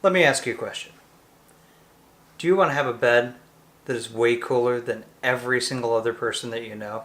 Let me ask you a question. Do you want to have a bed that is way cooler than every single other person that you know?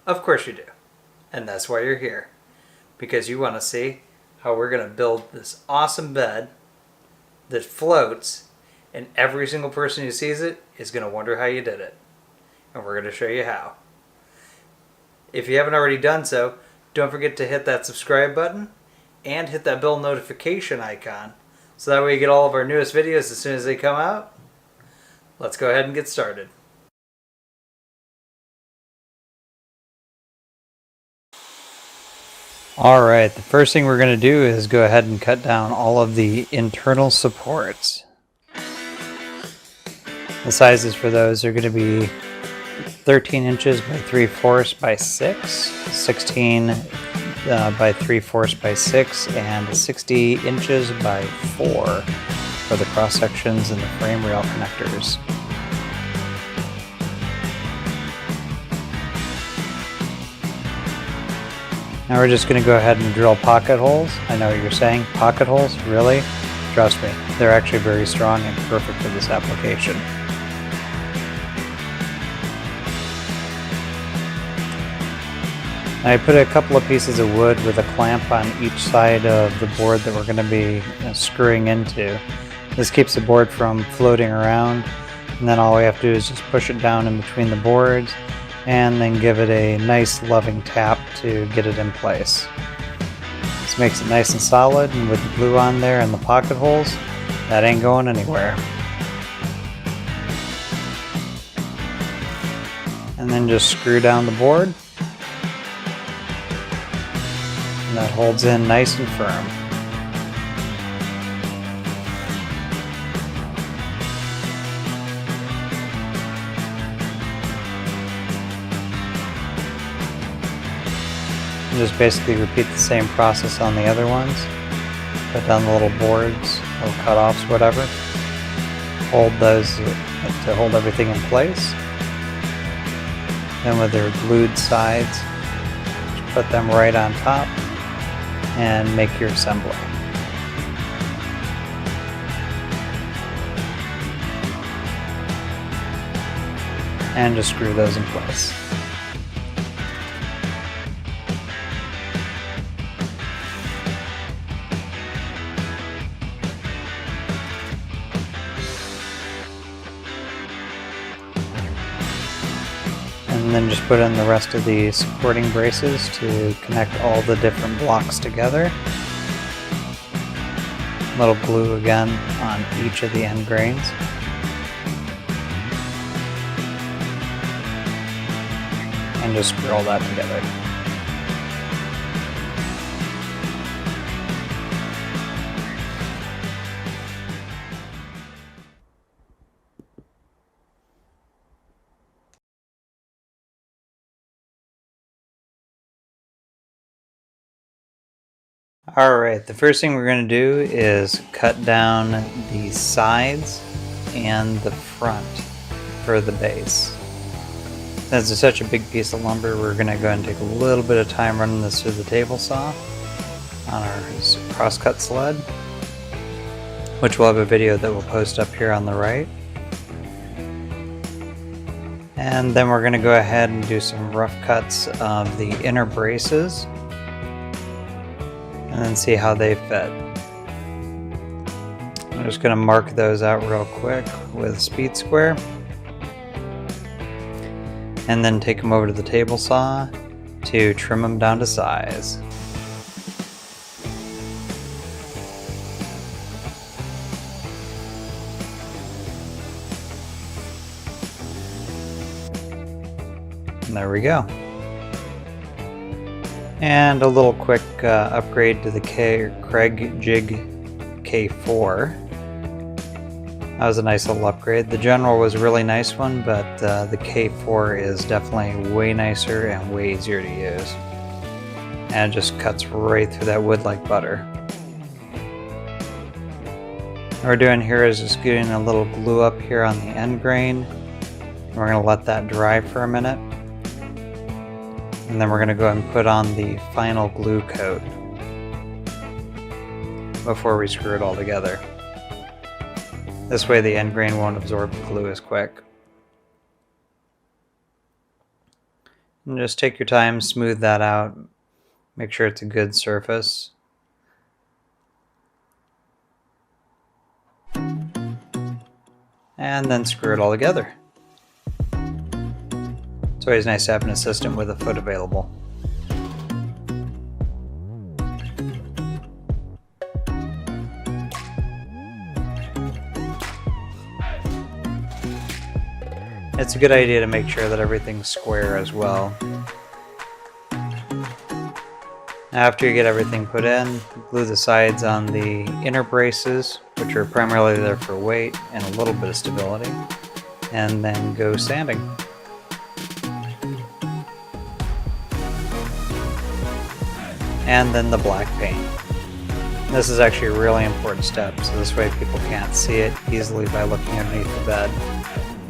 Of course you do. And that's why you're here. Because you want to see how we're going to build this awesome bed that floats, and every single person who sees it is going to wonder how you did it. And we're going to show you how. If you haven't already done so, don't forget to hit that subscribe button and hit that bell notification icon so that way you get all of our newest videos as soon as they come out. Let's go ahead and get started. Alright, the first thing we're going to do is go ahead and cut down all of the internal supports. The sizes for those are going to be 13 inches by 3/4 by 6, 16 by 3/4 by 6, and 60 inches by 4 for the cross sections and the frame rail connectors. Now we're just going to go ahead and drill pocket holes. I know what you're saying, pocket holes? Really? Trust me, they're actually very strong and perfect for this application. I put a couple of pieces of wood with a clamp on each side of the board that we're going to be screwing into. This keeps the board from floating around, and then all we have to do is just push it down in between the boards and then give it a nice loving tap to get it in place. This makes it nice and solid, and with the glue on there and the pocket holes, that ain't going anywhere. And then just screw down the board. And that holds in nice and firm. And just basically repeat the same process on the other ones. Put down the little boards or cutoffs, whatever. Hold those to hold everything in place. Then with their glued sides, just put them right on top and make your assembly. And just screw those in place. And then just put in the rest of the supporting braces to connect all the different blocks together. A little glue again on each of the end grains. And just screw all that together. Alright, the first thing we're going to do is cut down the sides and the front for the base. Since it's such a big piece of lumber, we're going to go ahead and take a little bit of time running this through the table saw on our crosscut sled, which we'll have a video that we'll post up here on the right. And then we're going to go ahead and do some rough cuts of the inner braces and then see how they fit. I'm just going to mark those out real quick with speed square and then take them over to the table saw to trim them down to size. And there we go. And a little quick upgrade to the Kreg Jig K4. That was a nice little upgrade. The General was a really nice one, but the K4 is definitely way nicer and way easier to use. And it just cuts right through that wood like butter. What we're doing here is just getting a little glue up here on the end grain. We're going to let that dry for a minute. And then we're going to go ahead and put on the final glue coat before we screw it all together. This way the end grain won't absorb the glue as quick. And just take your time, smooth that out, make sure it's a good surface. And then screw it all together. It's always nice to have an assistant with a foot available. It's a good idea to make sure that everything's square as well. After you get everything put in, glue the sides on the inner braces, which are primarily there for weight and a little bit of stability, and then go sanding. And then the black paint. This is actually a really important step, so this way people can't see it easily by looking underneath the bed.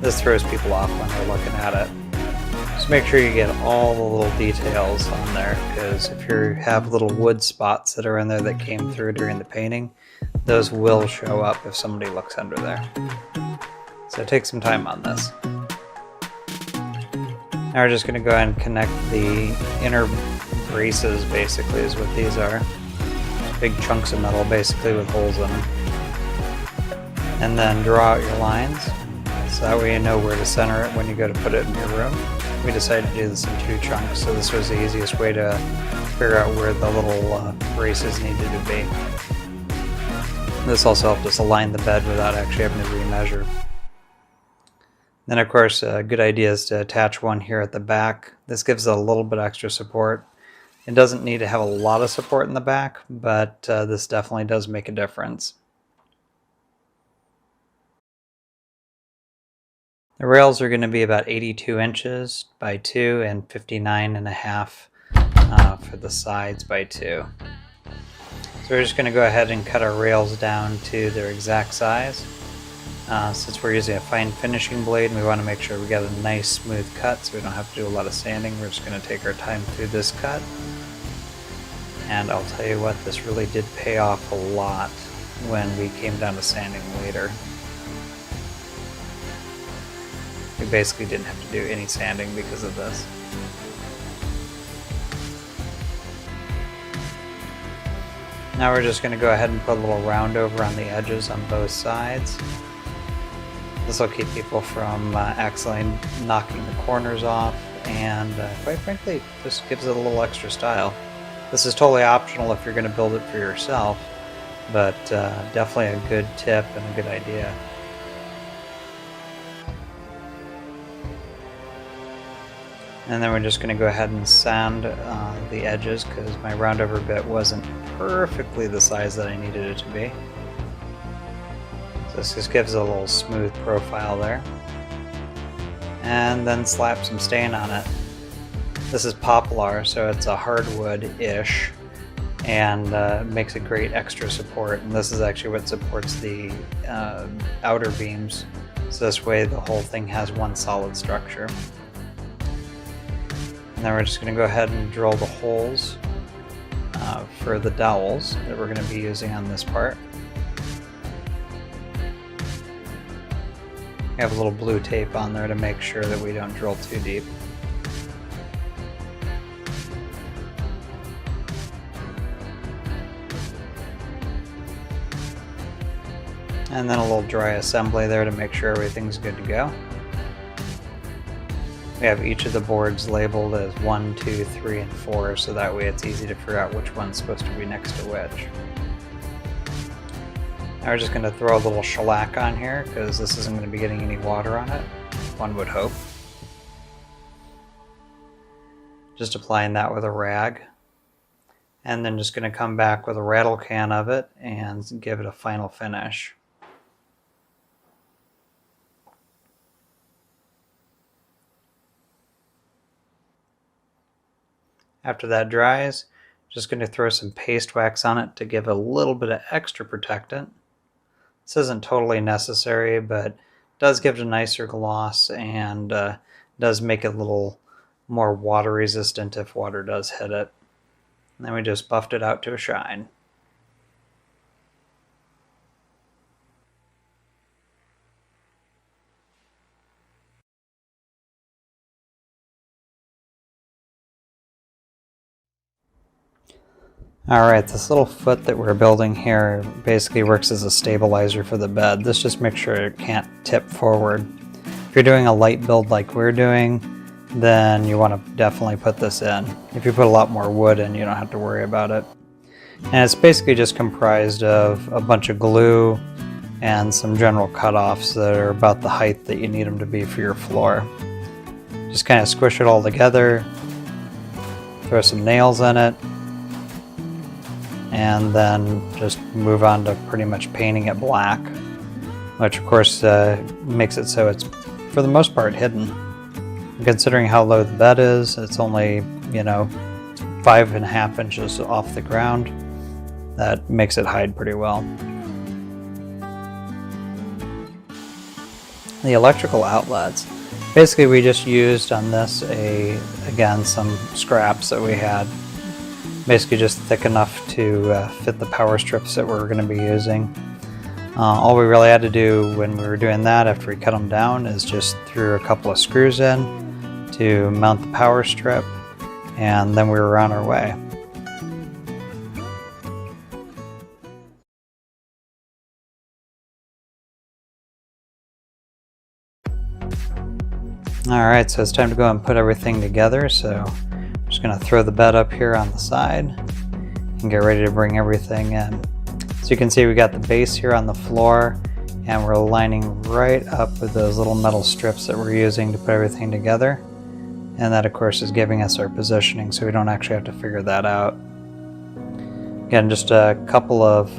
This throws people off when they're looking at it. Just make sure you get all the little details on there, because if you have little wood spots that are in there that came through during the painting, those will show up if somebody looks under there. So take some time on this. Now we're just going to go ahead and connect the inner braces, basically is what these are. Big chunks of metal basically with holes in them. And then draw out your lines, so that way you know where to center it when you go to put it in your room. We decided to do this in 2 chunks, so this was the easiest way to figure out where the little braces needed to be. This also helped us align the bed without actually having to remeasure. Then of course a good idea is to attach one here at the back. This gives it a little bit extra support. It doesn't need to have a lot of support in the back, but this definitely does make a difference. The rails are going to be about 82 inches by 2 and 59.5 for the sides by 2. So we're just going to go ahead and cut our rails down to their exact size. Since we're using a fine finishing blade and we want to make sure we get a nice smooth cut so we don't have to do a lot of sanding, we're just going to take our time through this cut. And I'll tell you what, this really did pay off a lot when we came down to sanding later. We basically didn't have to do any sanding because of this. Now we're just going to go ahead and put a little round over on the edges on both sides. This will keep people from accidentally knocking the corners off, and quite frankly, this gives it a little extra style. This is totally optional if you're going to build it for yourself, but definitely a good tip and a good idea. And then we're just going to go ahead and sand the edges because my roundover bit wasn't perfectly the size that I needed it to be. So this just gives it a little smooth profile there. And then slap some stain on it. This is poplar, so it's a hardwood-ish, and makes a great extra support. And this is actually what supports the outer beams, so this way the whole thing has one solid structure. And then we're just going to go ahead and drill the holes for the dowels that we're going to be using on this part. We have a little blue tape on there to make sure that we don't drill too deep. And then a little dry assembly there to make sure everything's good to go. We have each of the boards labeled as 1, 2, 3, and 4, so that way it's easy to figure out which one's supposed to be next to which. Now we're just going to throw a little shellac on here because this isn't going to be getting any water on it, one would hope. Just applying that with a rag. And then just going to come back with a rattle can of it and give it a final finish. After that dries, just going to throw some paste wax on it to give a little bit of extra protectant. This isn't totally necessary, but does give it a nicer gloss and does make it a little more water resistant if water does hit it. And then we just buffed it out to a shine. Alright, this little foot that we're building here basically works as a stabilizer for the bed. This just makes sure it can't tip forward. If you're doing a light build like we're doing, then you want to definitely put this in. If you put a lot more wood in, you don't have to worry about it. And it's basically just comprised of a bunch of glue and some general cutoffs that are about the height that you need them to be for your floor. Just kind of squish it all together, throw some nails in it, and then just move on to pretty much painting it black, which of course makes it so it's for the most part hidden. Considering how low the bed is, it's only, 5.5 inches off the ground. That makes it hide pretty well. The electrical outlets, basically we just used on this again some scraps that we had, basically just thick enough to fit the power strips that we're going to be using. All we really had to do when we were doing that after we cut them down is just threw a couple of screws in to mount the power strip, and then we were on our way. Alright, so it's time to go and put everything together, so I'm just going to throw the bed up here on the side and get ready to bring everything in. So you can see we got the base here on the floor, and we're lining right up with those little metal strips that we're using to put everything together. And that of course is giving us our positioning, so we don't actually have to figure that out. Again, just a couple of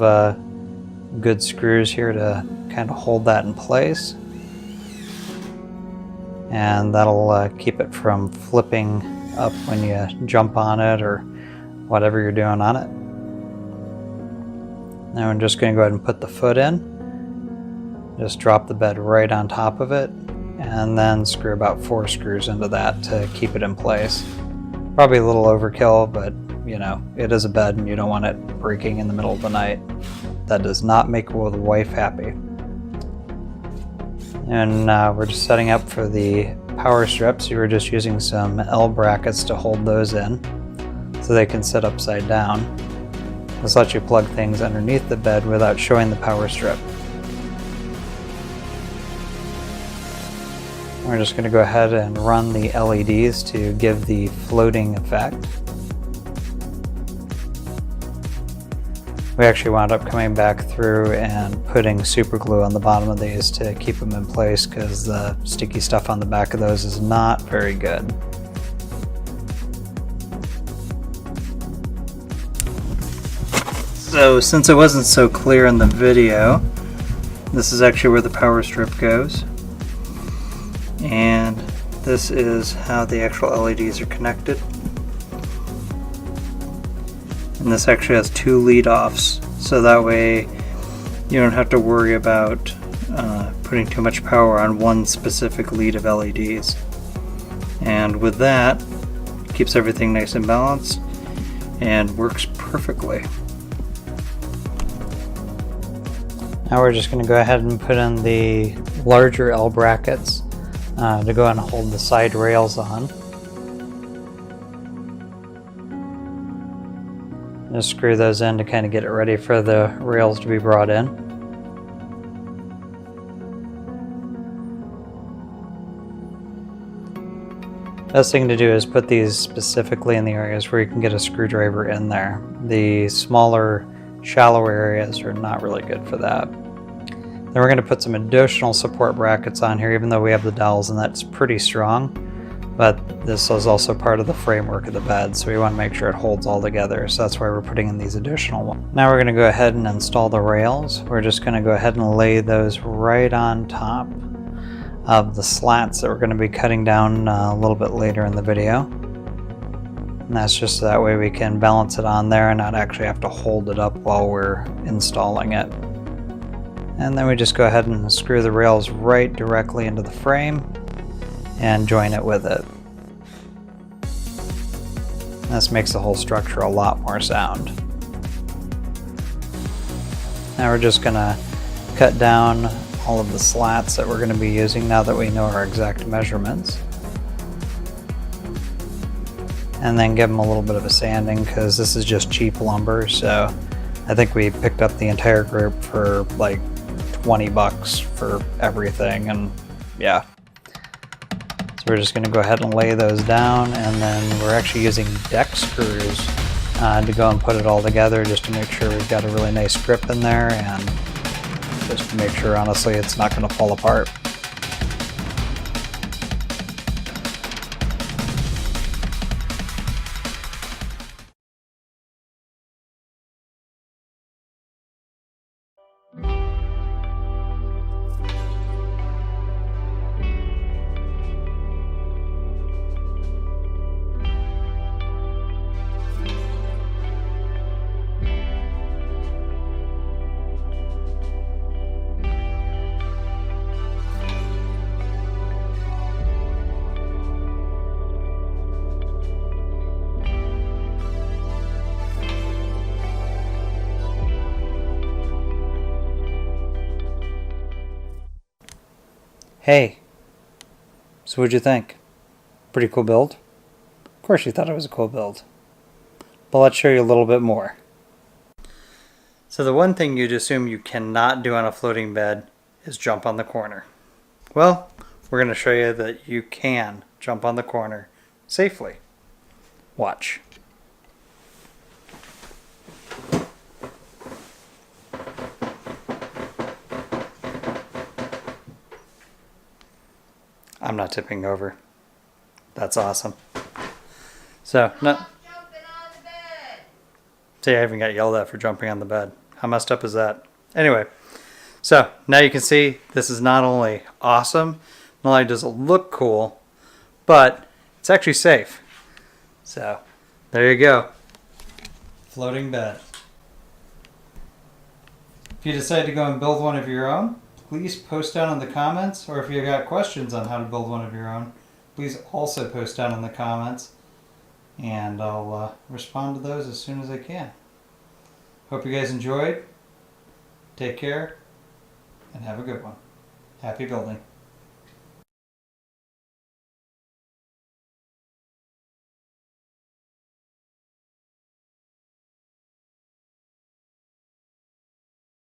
good screws here to kind of hold that in place. And that'll keep it from flipping up when you jump on it or whatever you're doing on it. Now I'm just going to go ahead and put the foot in. Just drop the bed right on top of it, and then screw about 4 screws into that to keep it in place. Probably a little overkill, but it is a bed and you don't want it breaking in the middle of the night. That does not make the wife happy. And we're just setting up for the power strips. We were just using some L brackets to hold those in so they can sit upside down. This lets you plug things underneath the bed without showing the power strip. We're just going to go ahead and run the LEDs to give the floating effect. We actually wound up coming back through and putting super glue on the bottom of these to keep them in place, because the sticky stuff on the back of those is not very good. So since it wasn't so clear in the video, this is actually where the power strip goes. And this is how the actual LEDs are connected. And this actually has 2 lead-offs, so that way you don't have to worry about putting too much power on one specific lead of LEDs. And with that, it keeps everything nice and balanced and works perfectly. Now we're just going to go ahead and put in the larger L brackets to go and hold the side rails on. Just screw those in to kind of get it ready for the rails to be brought in. Best thing to do is put these specifically in the areas where you can get a screwdriver in there. The smaller, shallower areas are not really good for that. Then we're going to put some additional support brackets on here, even though we have the dowels, and that's pretty strong. But this is also part of the framework of the bed, so we want to make sure it holds all together, so that's why we're putting in these additional ones. Now we're going to go ahead and install the rails. We're just going to go ahead and lay those right on top of the slats that we're going to be cutting down a little bit later in the video. And that's just so that way we can balance it on there and not actually have to hold it up while we're installing it. And then we just go ahead and screw the rails right directly into the frame and join it with it. This makes the whole structure a lot more sound. Now we're just going to cut down all of the slats that we're going to be using now that we know our exact measurements. and then give them a little bit of a sanding, because this is just cheap lumber. So I think we picked up the entire group for like 20 bucks for everything, and yeah. So we're just going to go ahead and lay those down, and then we're actually using deck screws to go and put it all together, just to make sure we've got a really nice grip in there, and just to make sure, honestly, it's not going to fall apart. Hey, so what'd you think? Pretty cool build? Of course you thought it was a cool build. But let's show you a little bit more. So the one thing you'd assume you cannot do on a floating bed is jump on the corner. Well, we're going to show you that you can jump on the corner safely. Watch. I'm not tipping over. That's awesome. So, no. Jumping on the bed. See, I even got yelled at for jumping on the bed. How messed up is that? Anyway, so now you can see this is not only awesome, not only does it look cool, but it's actually safe. So, there you go. Floating bed. If you decide to go and build one of your own, please post down in the comments, or if you got questions on how to build one of your own, please also post down in the comments, and I'll respond to those as soon as I can. Hope you guys enjoyed. Take care, and have a good one. Happy building.